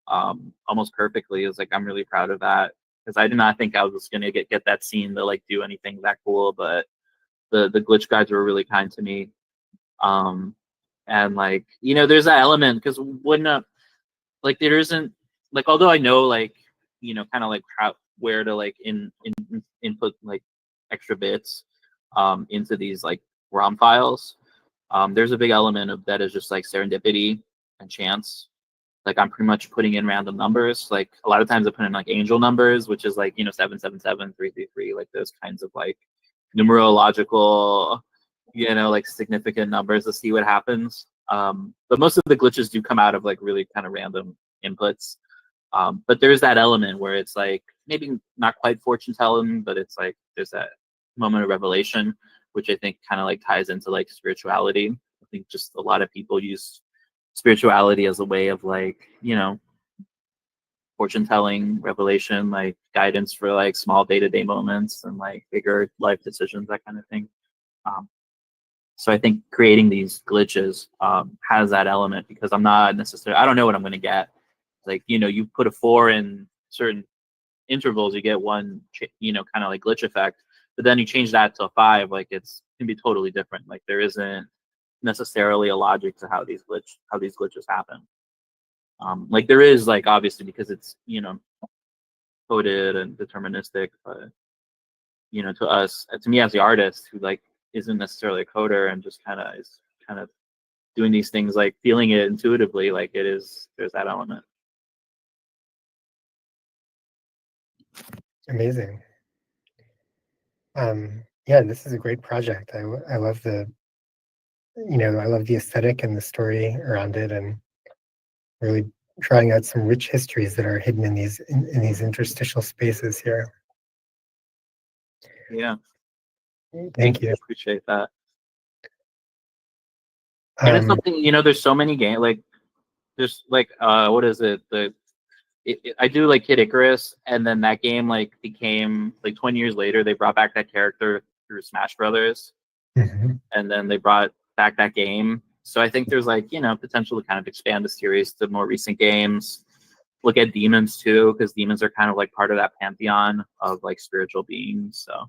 almost perfectly is like, I'm really proud of that, because I did not think I was gonna get that scene to like do anything that cool, but the glitch guys were really kind to me. And like, there's that element, because like there isn't like, although I know like, kind of like where to like input like extra bits into these like ROM files, there's a big element of that is just like serendipity and chance. like I'm pretty much putting in random numbers. Like a lot of times I put in like angel numbers, which is like, 777, 333, like those kinds of like numerological, like significant numbers to see what happens. But most of the glitches do come out of like really kind of random inputs. But there's that element where it's like maybe not quite fortune telling, but it's like there's that moment of revelation, which I think kind of like ties into like spirituality. I think just a lot of people use spirituality as a way of like, fortune telling, revelation, like guidance for like small day-to-day moments and like bigger life decisions, that kind of thing. So I think creating these glitches has that element, because I'm not necessarily, I don't know what I'm going to get. Like, you put a 4 in certain intervals, you get one, kind of like glitch effect, but then you change that to a 5, like it can be totally different. Like there isn't necessarily a logic to how these glitches happen. Like there is, like, obviously, because it's, coded and deterministic, but, to us, to me as the artist who like isn't necessarily a coder and just kind of doing these things, like feeling it intuitively, like there's that element. Amazing. Yeah, this is a great project. I love the aesthetic and the story around it, and really drawing out some rich histories that are hidden in these interstitial spaces here. Yeah. Thank you. I appreciate that. And it's something, there's so many games, like there's like what is it? I do like Kid Icarus, and then that game like became like 20 years later they brought back that character through Smash Brothers, and then they brought back that game. So I think there's like potential to kind of expand the series to more recent games. Look at demons too, because demons are kind of like part of that pantheon of like spiritual beings. So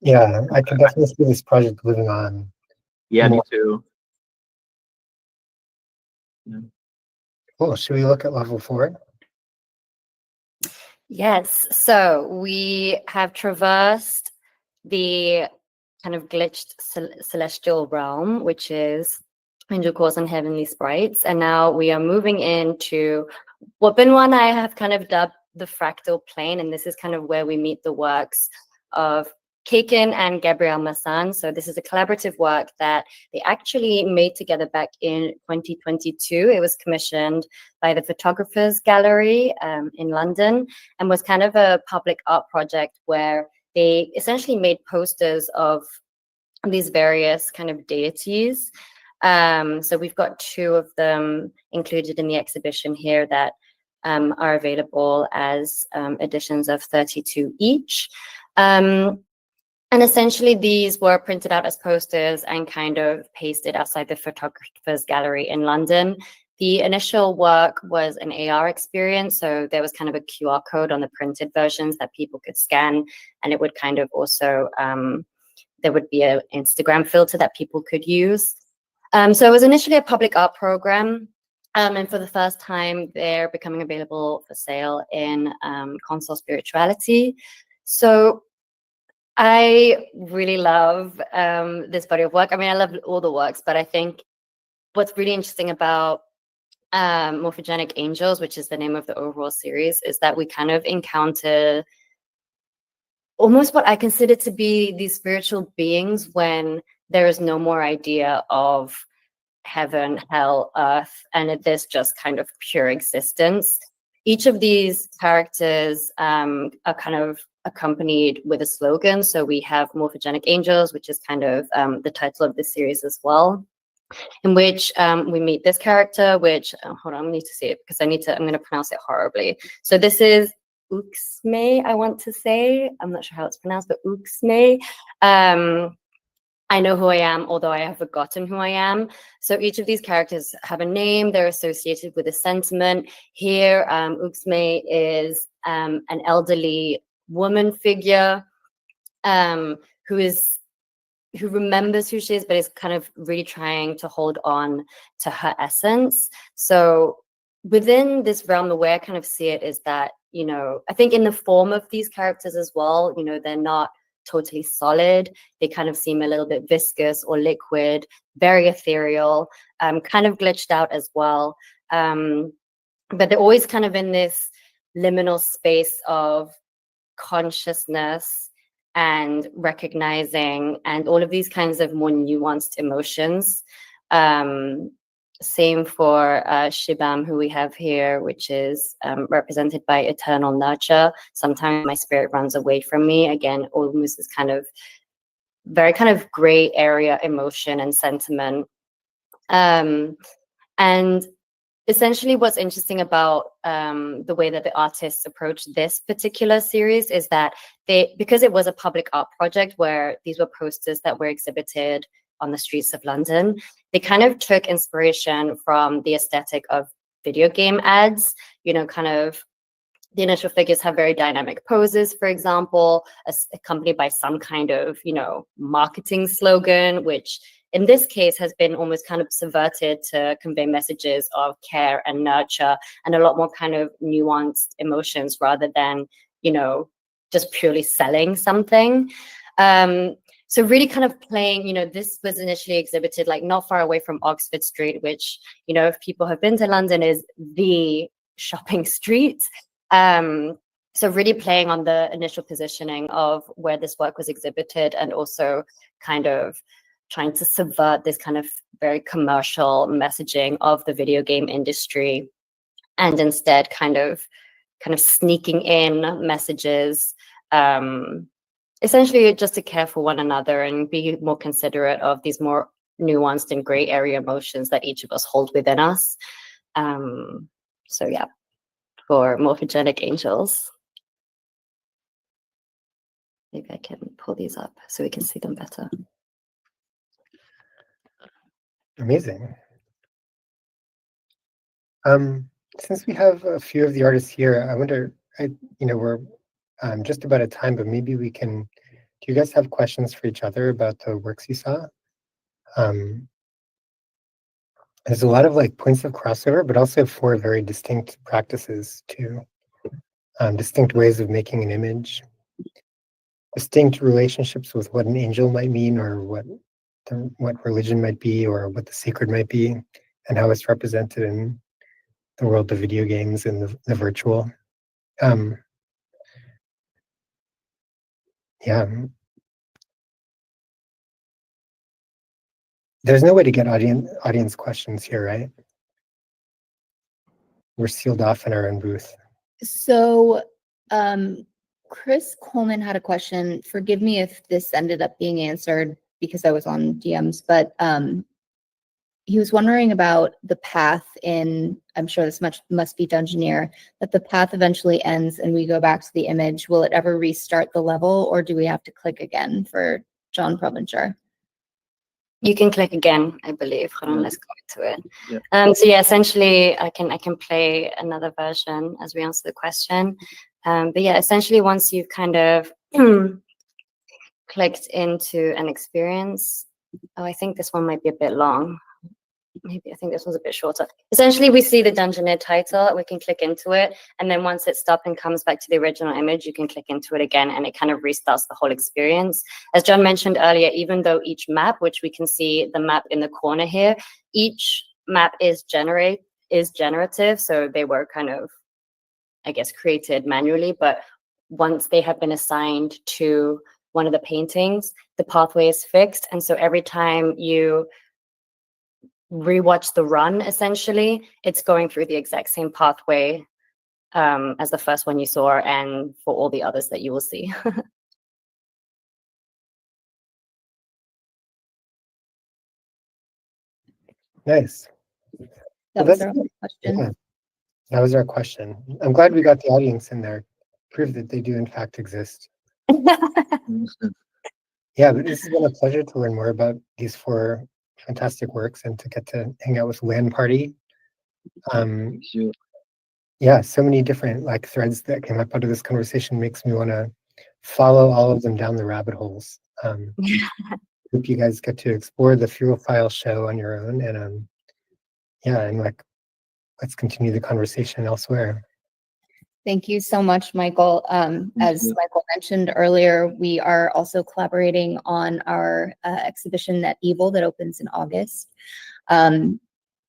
yeah, I can definitely see this project living on. Yeah, me too. Yeah. Cool. Should we look at level 4? Yes, so we have traversed the kind of glitched celestial realm, which is angel cores and heavenly sprites, and now we are moving into what Benoit and I have kind of dubbed the fractal plane, and this is kind of where we meet the works of Keiken and Gabriel Massan. So this is a collaborative work that they actually made together back in 2022. It was commissioned by the Photographers Gallery in London, and was kind of a public art project where they essentially made posters of these various kind of deities. So we've got 2 of them included in the exhibition here that are available as editions of 32 each. And essentially these were printed out as posters and kind of pasted outside the Photographers Gallery in London. The initial work was an AR experience, so there was kind of a QR code on the printed versions that people could scan, and it would kind of also, there would be an Instagram filter that people could use. So it was initially a public art program, and for the first time, they're becoming available for sale in Console Spirituality. So I really love this body of work. I mean, I love all the works, but I think what's really interesting about Morphogenic Angels, which is the name of the overall series, is that we kind of encounter almost what I consider to be these spiritual beings when there is no more idea of heaven, hell, earth, and there's just kind of pure existence. Each of these characters are kind of accompanied with a slogan. So we have Morphogenic Angels, which is kind of the title of this series as well, in which we meet this character, which, hold on, I need to see it because I'm going to pronounce it horribly. So this is Uxme, I want to say. I'm not sure how it's pronounced, but Uxme. I know who I am, although I have forgotten who I am. So each of these characters have a name. They're associated with a sentiment. Here, Uxme is an elderly woman figure who remembers who she is, but is kind of really trying to hold on to her essence. So within this realm, the way I kind of see it is that, I think in the form of these characters as well, they're not totally solid. They kind of seem a little bit viscous or liquid, very ethereal, kind of glitched out as well. but they're always kind of in this liminal space of consciousness and recognizing and all of these kinds of more nuanced emotions. Same for Shibam, who we have here, which is represented by eternal nurture. Sometimes my spirit runs away from me. Again, almost this kind of very kind of gray area emotion and sentiment. And essentially what's interesting about the way that the artists approach this particular series is that because it was a public art project where these were posters that were exhibited on the streets of London, they kind of took inspiration from the aesthetic of video game ads, you know, kind of the initial figures have very dynamic poses, for example, accompanied by some kind of, you know, marketing slogan, which in this case has been almost kind of subverted to convey messages of care and nurture and a lot more kind of nuanced emotions rather than, you know, just purely selling something. So really kind of playing, you know, this was initially exhibited like not far away from Oxford Street, which, you know, if people have been to London, is the shopping street. So really playing on the initial positioning of where this work was exhibited and also kind of trying to subvert this kind of very commercial messaging of the video game industry and instead kind of sneaking in messages, essentially just to care for one another and be more considerate of these more nuanced and gray area emotions that each of us hold within us. So yeah, for morphogenic angels. Maybe I can pull these up so we can see them better. Amazing. Since we have a few of the artists here, I wonder, you know, we're just about at time, but maybe we can, do you guys have questions for each other about the works you saw? There's a lot of like points of crossover, but also 4 very distinct practices too. Distinct ways of making an image, distinct relationships with what an angel might mean or what religion might be or what the sacred might be and how it's represented in the world of video games and the virtual. Yeah. There's no way to get audience questions here, right? We're sealed off in our own booth. So Chris Coleman had a question. Forgive me if this ended up being answered because I was on DMs, but he was wondering about the path in, I'm sure this must be Dungeoneer, that the path eventually ends and we go back to the image. Will it ever restart the level or do we have to click again for John Provencher? You can click again, I believe. Hold on, Yeah. let's go into it. Yeah. So yeah, essentially I can play another version as we answer the question. But yeah, essentially once you've kind of clicked into an experience, oh, I think this one might be a bit long. Maybe I think this one's a bit shorter. Essentially, we see the Dungeoneer title, we can click into it, and then once it stops and comes back to the original image, you can click into it again, and it kind of restarts the whole experience. As John mentioned earlier, even though each map, which we can see the map in the corner here, each map is generative, so they were kind of, I guess, created manually, but once they have been assigned to one of the paintings, the pathway is fixed, and so every time you rewatch the run, essentially, it's going through the exact same pathway as the first one you saw and for all the others that you will see. Nice. That was our question. Yeah, that was our question. I'm glad we got the audience in there. Prove that they do in fact exist. Yeah, but this has been a pleasure to learn more about these 4 fantastic works and to get to hang out with LAN Party. Thank you. Yeah, so many different like threads that came up out of this conversation makes me want to follow all of them down the rabbit holes. Hope you guys get to explore the File show on your own, and yeah, and like let's continue the conversation elsewhere. Thank you so much, Michael. As Michael mentioned earlier, we are also collaborating on our exhibition Net Evil that opens in August.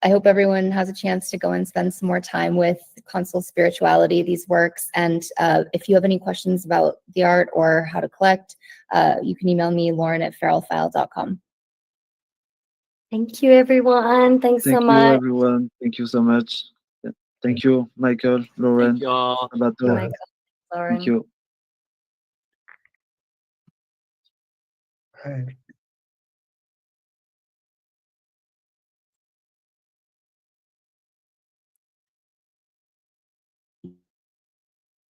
I hope everyone has a chance to go and spend some more time with Console Spirituality, these works. And if you have any questions about the art or how to collect, you can email me, lauren@feralfile.com. Thank you, everyone. Thanks so Thank you, much. everyone. Thank you so much. Yeah. Thank you, Michael, Lauren, Thank you all. Sabato. Michael, Lauren. Thank you. All right.